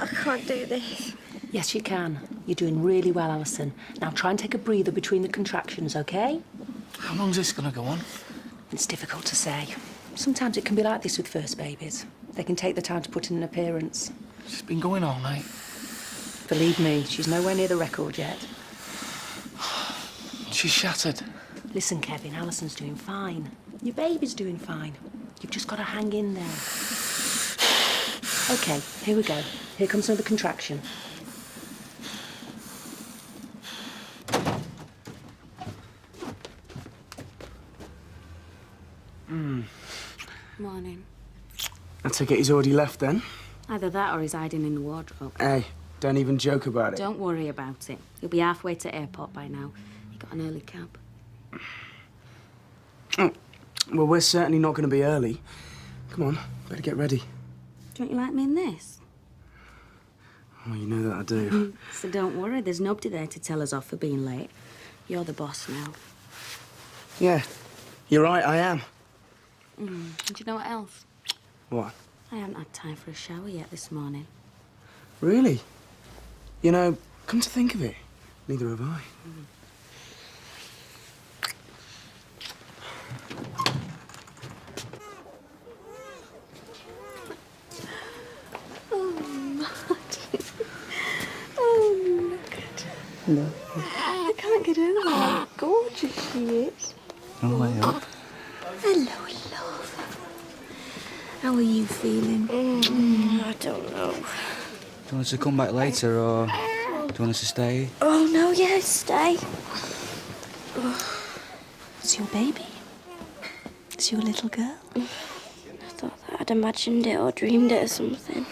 I can't do this. Yes, you can. You're doing really well, Alison. Now try and take a breather between the contractions, OK? How long's this going to go on? It's difficult to say. Sometimes it can be like this with first babies. They can take the time to put in an appearance. She's been going all night. Believe me, she's nowhere near the record yet. She's shattered. Listen, Kevin, Alison's doing fine. Your baby's doing fine. You've just got to hang in there. OK, here we go. Here comes another contraction. Morning. I take it he's already left then? Either that or he's hiding in the wardrobe. Hey, don't even joke about it. Don't worry about it. He'll be halfway to airport by now. He got an early cab. Oh, well, we're certainly not going to be early. Come on, better get ready. Don't you like me in this? Oh, you know that I do. So don't worry, there's nobody there to tell us off for being late. You're the boss now. Yeah, you're right, I am. And do you know what else? What? I haven't had time for a shower yet this morning. Really? You know, come to think of it, neither have I. Oh, Martin. Oh, look at her. No. I can't get over how gorgeous she is. No way up. Hello, love. How are you feeling? I don't know. Do you want us to come back later, or do you want us to stay? Oh, no, yeah, stay. It's your baby. It's your little girl. I thought that I'd imagined it or dreamed it or something.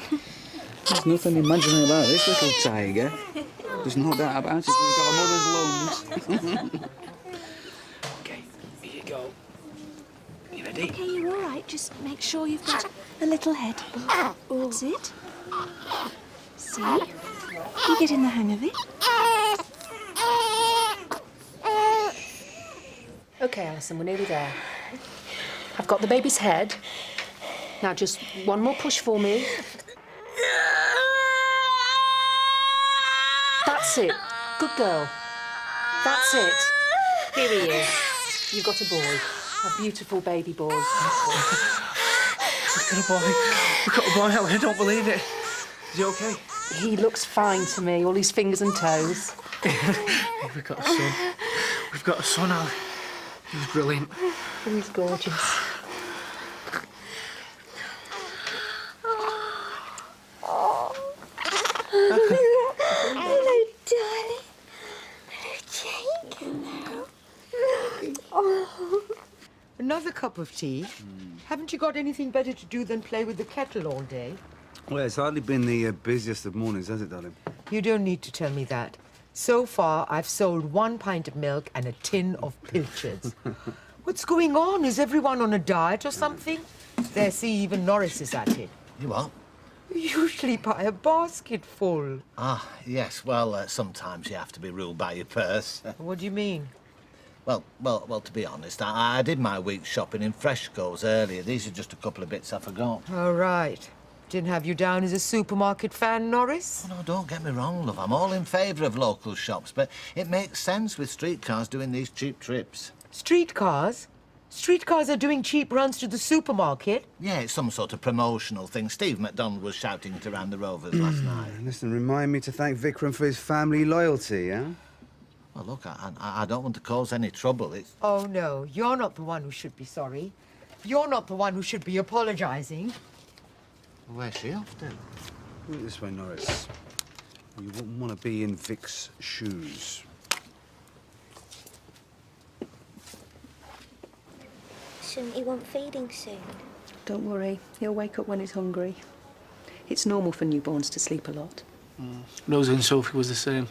There's nothing imaginary about this little tiger. There's no doubt about it. She's got a mother's lungs. OK, here you go. You ready? Okay, you're all right. Just make sure you've got a little head. That's it. See? You get in the hang of it. OK, Alison, we're nearly there. I've got the baby's head. Now just one more push for me. That's it. Good girl. That's it. Here he is. You've got a boy. A beautiful baby boy. We've got a boy. We've got a boy, Helen. I don't believe it. Is he OK? He looks fine to me, all his fingers and toes. We've got a son. We've got a son, Al. He was brilliant. Oh, he's gorgeous. Hello, darling. Hello, Jake. Hello. Oh. Another cup of tea? Haven't you got anything better to do than play with the kettle all day? Well, it's hardly been the busiest of mornings, has it, darling? You don't need to tell me that. So far, I've sold 1 pint of milk and a tin of pilchards. What's going on? Is everyone on a diet or something? There, see, even Norris is at it. You what? Usually by a basket full. Ah, yes. Well, sometimes you have to be ruled by your purse. What do you mean? Well, to be honest, I did my week's shopping in Freshco's earlier. These are just a couple of bits I forgot. All right. Didn't have you down as a supermarket fan, Norris? Oh, no, don't get me wrong, love. I'm all in favour of local shops, but it makes sense with streetcars doing these cheap trips. Streetcars? Streetcars are doing cheap runs to the supermarket? Yeah, it's some sort of promotional thing. Steve McDonald was shouting it around the Rovers last night. Listen, remind me to thank Vikram for his family loyalty, yeah? Well, look, I don't want to cause any trouble. It's... Oh, no, you're not the one who should be sorry. You're not the one who should be apologising. Where's she off to? Put it this way, Norris. You wouldn't want to be in Vic's shoes. Shouldn't he want feeding soon? Don't worry, he'll wake up when he's hungry. It's normal for newborns to sleep a lot. Rosie and Sophie was the same.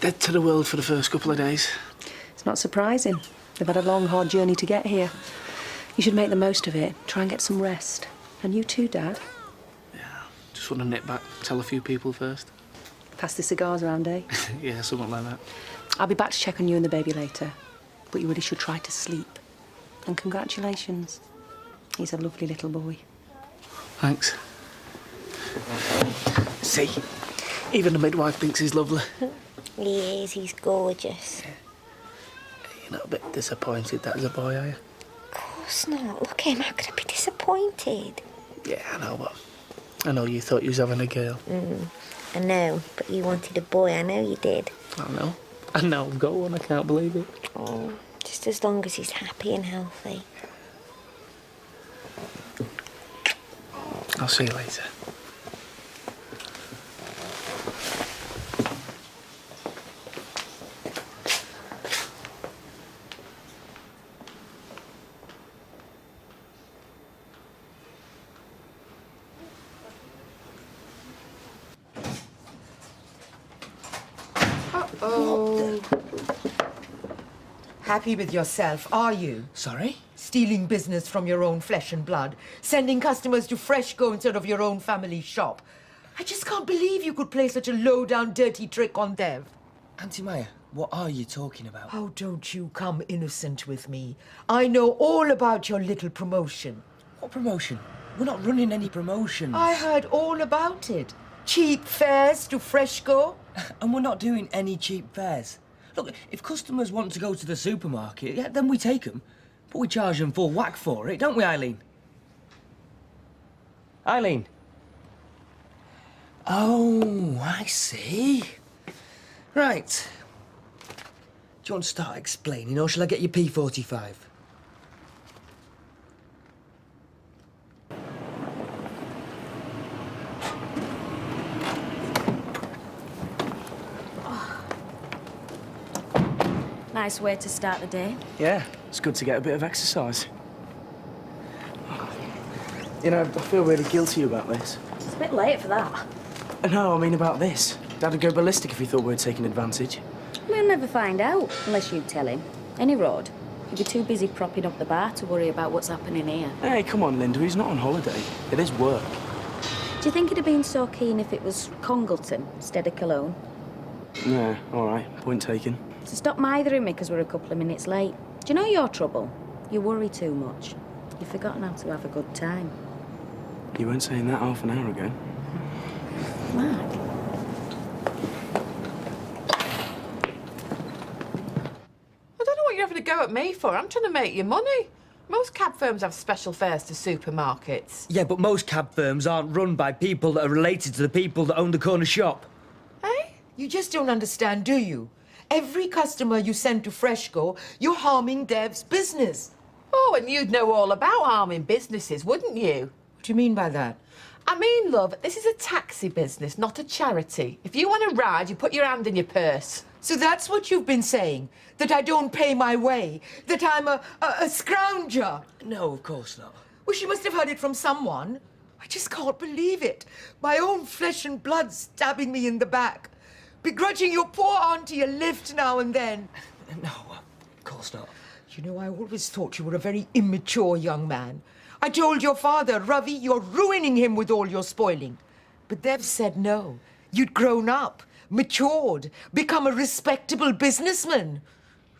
Dead to the world for the first couple of days. It's not surprising. They've had a long, hard journey to get here. You should make the most of it. Try and get some rest. And you too, Dad. Yeah, just want to nip back, tell a few people first. Pass the cigars around, eh? Yeah, something like that. I'll be back to check on you and the baby later. But you really should try to sleep. And congratulations. He's a lovely little boy. Thanks. See? Even the midwife thinks he's lovely. He is, he's gorgeous. You're not a bit disappointed that as a boy, are you? Of course not. Look at him, how could I be disappointed? Yeah, I know, but I know you thought you was having a girl. I know, but you wanted a boy, I know you did. I know. I know, I've got one, I can't believe it. Oh, just as long as he's happy and healthy. I'll see you later. Uh-oh. Happy with yourself, are you? Sorry? Stealing business from your own flesh and blood, sending customers to Fresh Go instead of your own family shop. I just can't believe you could play such a low-down, dirty trick on Dev. Auntie Maya, what are you talking about? Oh, don't you come innocent with me. I know all about your little promotion. What promotion? We're not running any promotions. I heard all about it. Cheap fares to Fresh Go. And we're not doing any cheap fares. Look, if customers want to go to the supermarket, yeah, then we take them. But we charge them full whack for it, don't we, Eileen? Eileen? Oh, I see. Right. Do you want to start explaining, or shall I get your P45? Nice way to start the day. Yeah, it's good to get a bit of exercise. You know, I feel really guilty about this. It's a bit late for that. No, I mean about this. Dad'd go ballistic if he thought we were taking advantage. We'll never find out, unless you tell him. Any road. He'd be too busy propping up the bar to worry about what's happening here. Hey, come on, Linda, he's not on holiday. It is work. Do you think he'd have been so keen if it was Congleton instead of Cologne? Yeah, all right, point taken. So stop mithering me because we're a couple of minutes late. Do you know your trouble? You worry too much. You've forgotten how to have a good time. You weren't saying that half an hour ago. Mark. I don't know what you're having a go at me for. I'm trying to make you money. Most cab firms have special fares to supermarkets. Yeah, but most cab firms aren't run by people that are related to the people that own the corner shop. Eh? You just don't understand, do you? Every customer you send to Fresh Go, you're harming Dev's business. Oh, and you'd know all about harming businesses, wouldn't you? What do you mean by that? I mean, love, this is a taxi business, not a charity. If you want to ride, you put your hand in your purse. So that's what you've been saying? That I don't pay my way? That I'm a scrounger? No, of course not. Well, she must have heard it from someone. I just can't believe it. My own flesh and blood stabbing me in the back. Begrudging your poor auntie a lift now and then. No, of course not. You know, I always thought you were a very immature young man. I told your father, Ravi, you're ruining him with all your spoiling. But Dev said no. You'd grown up, matured, become a respectable businessman.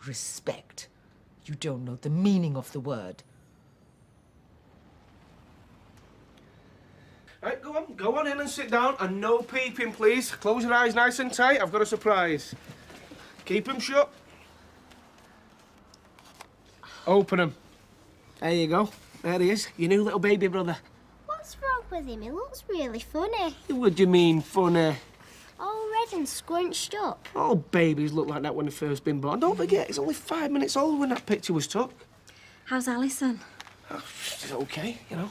Respect. You don't know the meaning of the word. Right, go on in and sit down, and no peeping, please. Close your eyes nice and tight, I've got a surprise. Keep them shut. Open them. There you go. There he is, your new little baby brother. What's wrong with him? He looks really funny. What do you mean, funny? All red and scrunched up. All babies look like that when they've first been born. Don't forget, he's only 5 minutes old when that picture was took. How's Alison? Oh, she's okay, you know.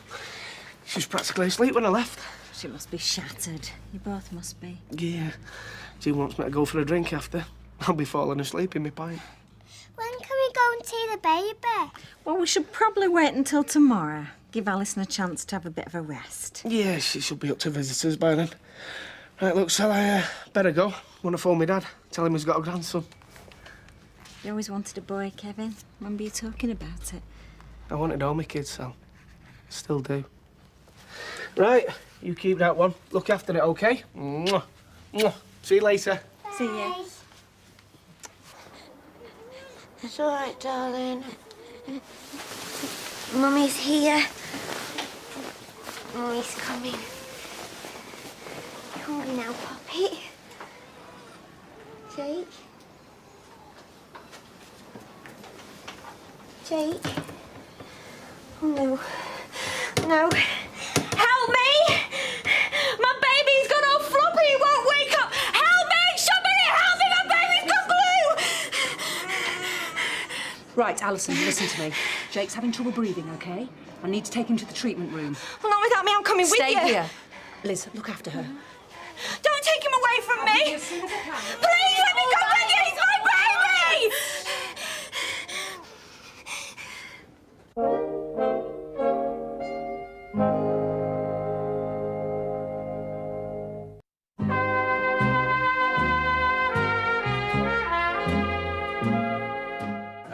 She was practically asleep when I left. She must be shattered. You both must be. Yeah. She wants me to go for a drink after. I'll be falling asleep in my pint. When can we go and see the baby? Well, we should probably wait until tomorrow. Give Alison a chance to have a bit of a rest. Yeah, she should be up to visitors by then. Right, look, Sal, I better go. Want to phone my dad, tell him he's got a grandson. You always wanted a boy, Kevin. Remember you talking about it? I wanted all my kids, Sal. Still do. Right, you keep that one. Look after it, OK? Mwah. Mwah. See you later. See you. It's all right, darling. Mummy's here. Mummy's coming. hungry now, Poppy. Jake? Jake? Oh, no. No. Help me! My baby's gone all floppy, he won't wake up! Help me! Somebody help me! My baby's gone blue! Right, Alison, listen to me. Jake's having trouble breathing, OK? I need to take him to the treatment room. Well, not without me, I'm coming with you. Stay here. Liz, look after her. Don't take him away from me! As soon as I can. Please let me come with you! He's my baby!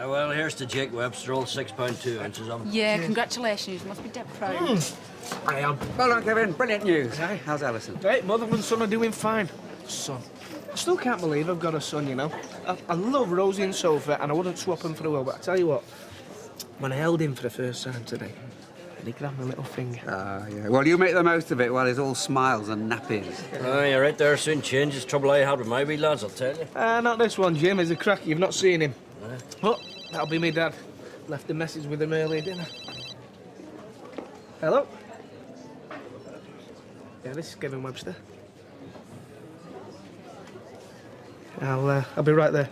Well, here's to Jake Webster, all 6 pound 2 ounces of him. Yeah, congratulations. You must be dead proud. I am. Well done, Kevin. Brilliant news. Hey, how's Alison? Hey, mother and son are doing fine. Son. I still can't believe I've got a son, you know. I love Rosie and Sophie, and I wouldn't swap him for the world, but I tell you what, when I held him for the first time today, and he grabbed my little finger. Ah, yeah. Well, you make the most of it while he's all smiles and nappies. Oh, you're right there, soon changes. Trouble I had with my wee lads, I'll tell you. Not this one, Jim. He's a crack. You've not seen him. Oh, that'll be me, Dad. Left a message with him earlier dinner. Hello? Yeah, this is Kevin Webster. I'll be right there.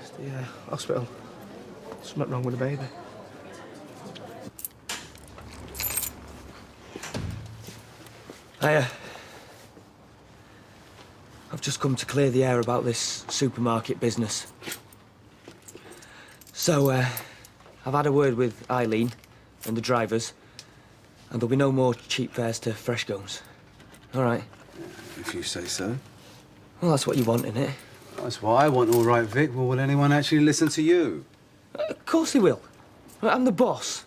It's the hospital. Something wrong with the baby. I've just come to clear the air about this supermarket business. So, I've had a word with Eileen and the drivers, and there'll be no more cheap fares to Freshco's. All right? If you say so. Well, that's what you want, innit? That's what I want, all right, Vic. Well, will anyone actually listen to you? Of course they will. I'm the boss.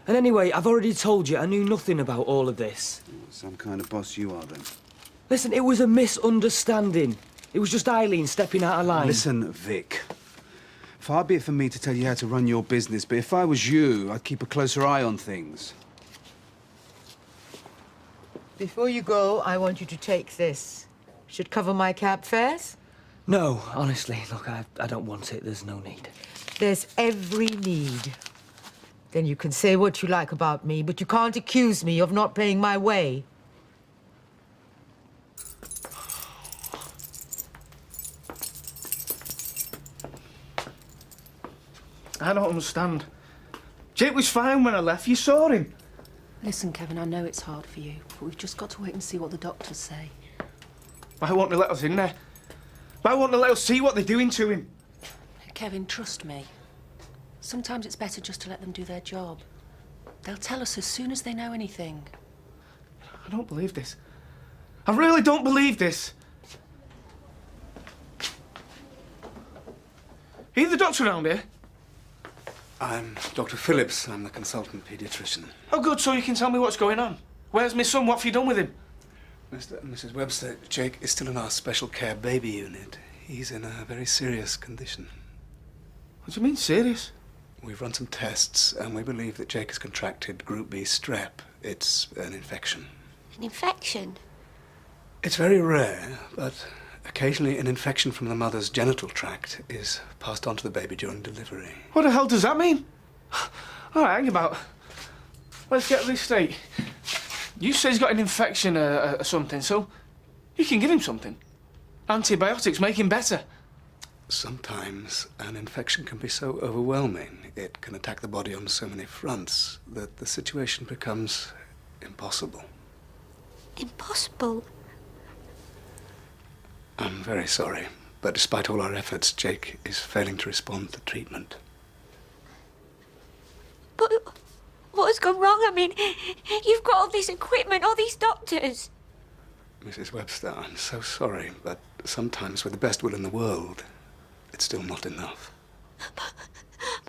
And anyway, I've already told you I knew nothing about all of this. Some kind of boss you are, then. Listen, it was a misunderstanding. It was just Eileen stepping out of line. Listen, Vic. Far be it from me to tell you how to run your business, but if I was you, I'd keep a closer eye on things. Before you go, I want you to take this. Should cover my cab fares? No, honestly, look, I don't want it. There's no need. There's every need. Then you can say what you like about me, but you can't accuse me of not paying my way. I don't understand. Jake was fine when I left. You saw him. Listen, Kevin, I know it's hard for you, but we've just got to wait and see what the doctors say. Why won't they let us in there? Why won't they let us see what they're doing to him? Kevin, trust me. Sometimes it's better just to let them do their job. They'll tell us as soon as they know anything. I don't believe this. I really don't believe this. Are you the doctor around here? I'm Dr. Phillips. I'm the consultant paediatrician. Oh, good, so you can tell me what's going on. Where's my son? What have you done with him? Mr. and Mrs. Webster, Jake is still in our special care baby unit. He's in a very serious condition. What do you mean, serious? We've run some tests, and we believe that Jake has contracted Group B strep. It's an infection. An infection? It's very rare, but occasionally an infection from the mother's genital tract is passed on to the baby during delivery. What the hell does that mean? All right, hang about. Let's get this straight. You say he's got an infection or something, so you can give him something. Antibiotics make him better. Sometimes an infection can be so overwhelming, it can attack the body on so many fronts, that the situation becomes impossible. Impossible? I'm very sorry, but despite all our efforts, Jake is failing to respond to treatment. But what has gone wrong? I mean, you've got all this equipment, all these doctors. Mrs. Webster, I'm so sorry, but sometimes with the best will in the world, it's still not enough. But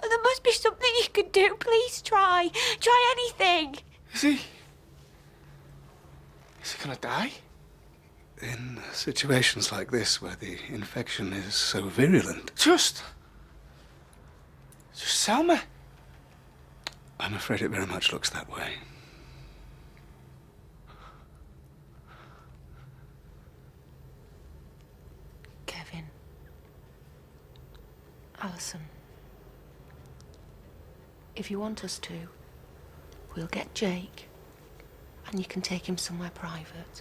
there must be something you could do. Please try. Try anything. Is he gonna die? In situations like this, where the infection is so virulent... Just sell me. I'm afraid it very much looks that way. If you want us to, we'll get Jake and you can take him somewhere private.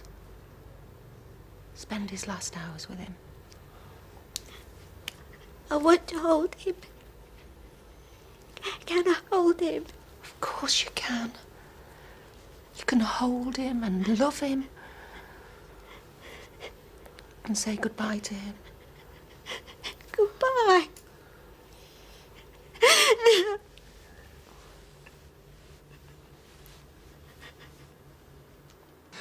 Spend his last hours with him. I want to hold him. Can I hold him? Of course you can. You can hold him and love him and say goodbye to him. Goodbye.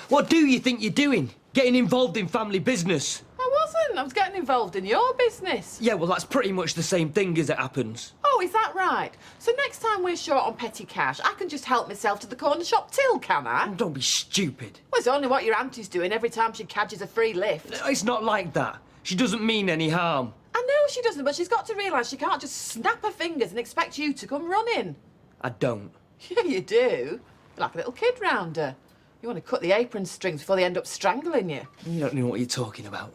What do you think you're doing? Getting involved in family business? I wasn't. I was getting involved in your business. Yeah, well, that's pretty much the same thing as it happens. Oh, is that right? So next time we're short on petty cash, I can just help myself to the corner shop till, can I? Oh, don't be stupid. Well, it's only what your auntie's doing every time she cadges a free lift. It's not like that. She doesn't mean any harm. I know she doesn't, but she's got to realise she can't just snap her fingers and expect you to come running. I don't. Yeah, you do. You're like a little kid round her. You want to cut the apron strings before they end up strangling you. You don't know what you're talking about.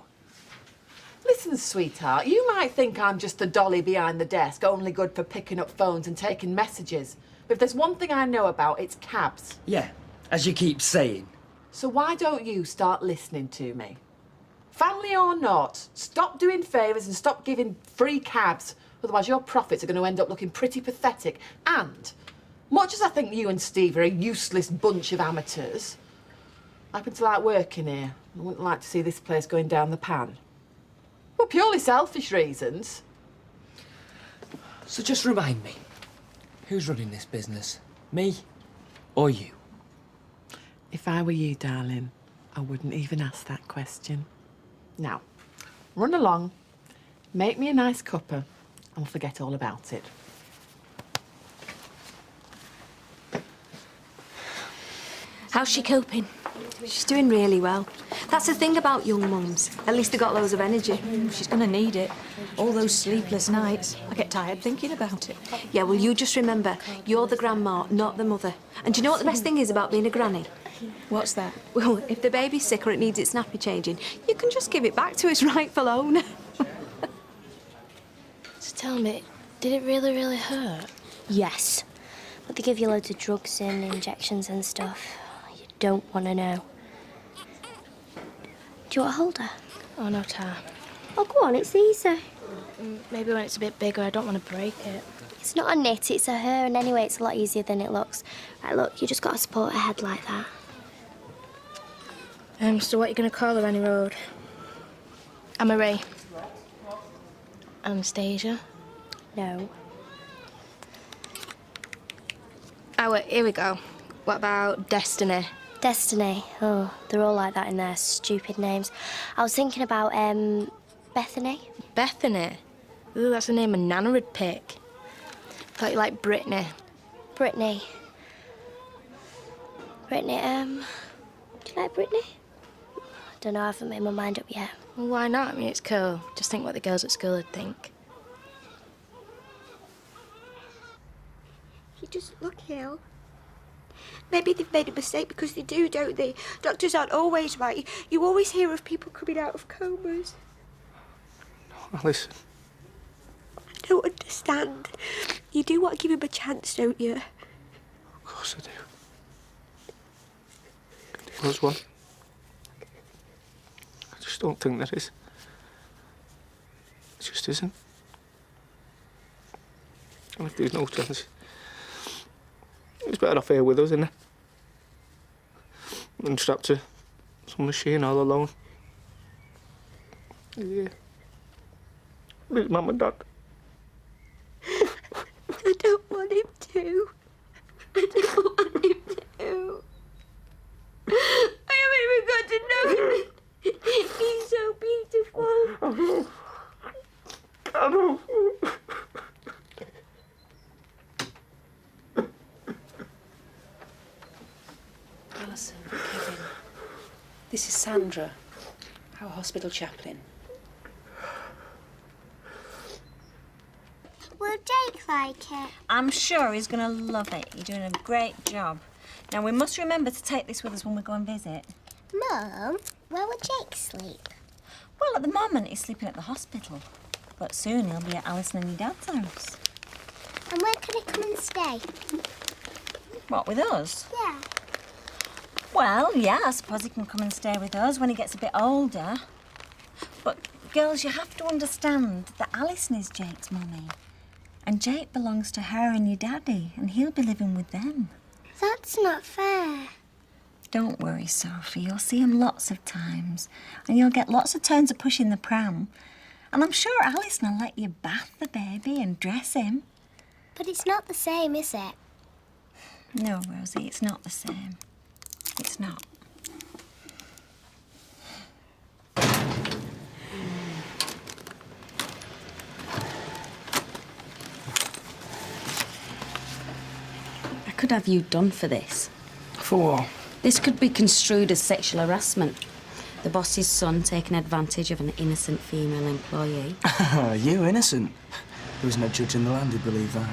Listen, sweetheart, you might think I'm just the dolly behind the desk, only good for picking up phones and taking messages. But if there's one thing I know about, it's cabs. Yeah, as you keep saying. So why don't you start listening to me? Family or not, stop doing favours and stop giving free cabs. Otherwise your profits are going to end up looking pretty pathetic. And, much as I think you and Steve are a useless bunch of amateurs, I happen to like working here. I wouldn't like to see this place going down the pan. Well, purely selfish reasons. So just remind me, who's running this business? Me or you? If I were you, darling, I wouldn't even ask that question. Now, run along, make me a nice cuppa, and we'll forget all about it. How's she coping? She's doing really well. That's the thing about young mums. At least they've got loads of energy. She's going to need it. All those sleepless nights. I get tired thinking about it. Yeah, well, you just remember, you're the grandma, not the mother. And do you know what the best thing is about being a granny? What's that? Well, if the baby's sick or it needs its nappy changing, you can just give it back to its rightful owner. So tell me, did it really, really hurt? Yes. But they give you loads of drugs and injections and stuff. You don't want to know. Do you want to hold her? Oh, no, Ta. Oh, go on, it's easy. Maybe when it's a bit bigger, I don't want to break it. It's not a knit, it's a her, and anyway, it's a lot easier than it looks. Right, look, you just got to support her head like that. So what are you going to call her, Annie Road? Anne-Marie? Anastasia? No. Oh, wait, here we go. What about Destiny? Destiny. Oh, they're all like that in their stupid names. I was thinking about, Bethany. Bethany? Ooh, that's a name a nana would pick. Thought you liked Brittany. Brittany. Brittany, do you like Brittany? I don't know, I haven't made my mind up yet. Well, why not? I mean, it's cool. Just think what the girls at school would think. You just look ill. Maybe they've made a mistake because they do, don't they? Doctors aren't always right. You always hear of people coming out of comas. No, listen. I don't understand. You do want to give him a chance, don't you? Of course I do. There was one. I just don't think there is. It just isn't. And if there's no chance, it's better off here with us, isn't it? Than strapped to some machine all alone. Yeah. With Mum and Dad. I don't want him to. I don't want him to. I haven't even got to know him. He's so beautiful. I know. Alison, Kevin, this is Sandra, our hospital chaplain. Will Jake like it? I'm sure he's going to love it. You're doing a great job. Now, we must remember to take this with us when we go and visit. Mum, where will Jake sleep? Well, at the moment, he's sleeping at the hospital. But soon he'll be at Alison and your dad's house. And where can he come and stay? What, with us? Yeah. Well, yeah, I suppose he can come and stay with us when he gets a bit older. But, girls, you have to understand that Alison is Jake's mummy. And Jake belongs to her and your daddy, and he'll be living with them. That's not fair. Don't worry, Sophie. You'll see him lots of times. And you'll get lots of turns of pushing the pram. And I'm sure Alison will let you bath the baby and dress him. But it's not the same, is it? No, Rosie, it's not the same. It's not. I could have you done for this. For what? This could be construed as sexual harassment. The boss's son taking advantage of an innocent female employee. You innocent? There isn't a judge in the land who'd believe that.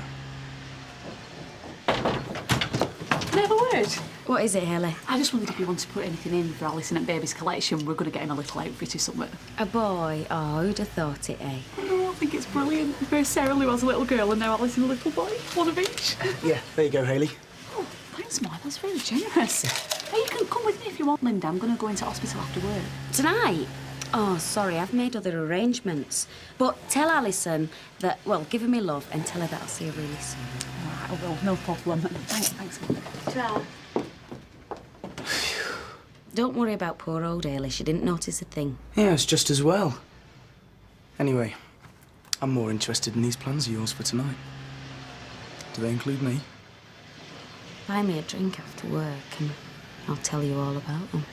Never word. What is it, Haley? I just wondered if you wanted to put anything in for Alison and Baby's collection. We're going to get him a little outfit or something. A boy? Oh, who'd have thought it, eh? Oh, I think it's brilliant. First Sarah Lou as a little girl and now Alison a little boy. One of each. Yeah, there you go, Hayley. Oh, thanks, Ma. That's very generous. Hey, you can come with me if you want, Linda. I'm going to go into hospital after work. Tonight? Oh, sorry, I've made other arrangements. But tell Alison that, well, give her me love and tell her that I'll see her really soon. All right, I will. No problem. Thanks, Ma. Ta. Don't worry about poor old Haley. She didn't notice a thing. Yeah, it's just as well. Anyway, I'm more interested in these plans of yours for tonight. Do they include me? Buy me a drink after work and I'll tell you all about them.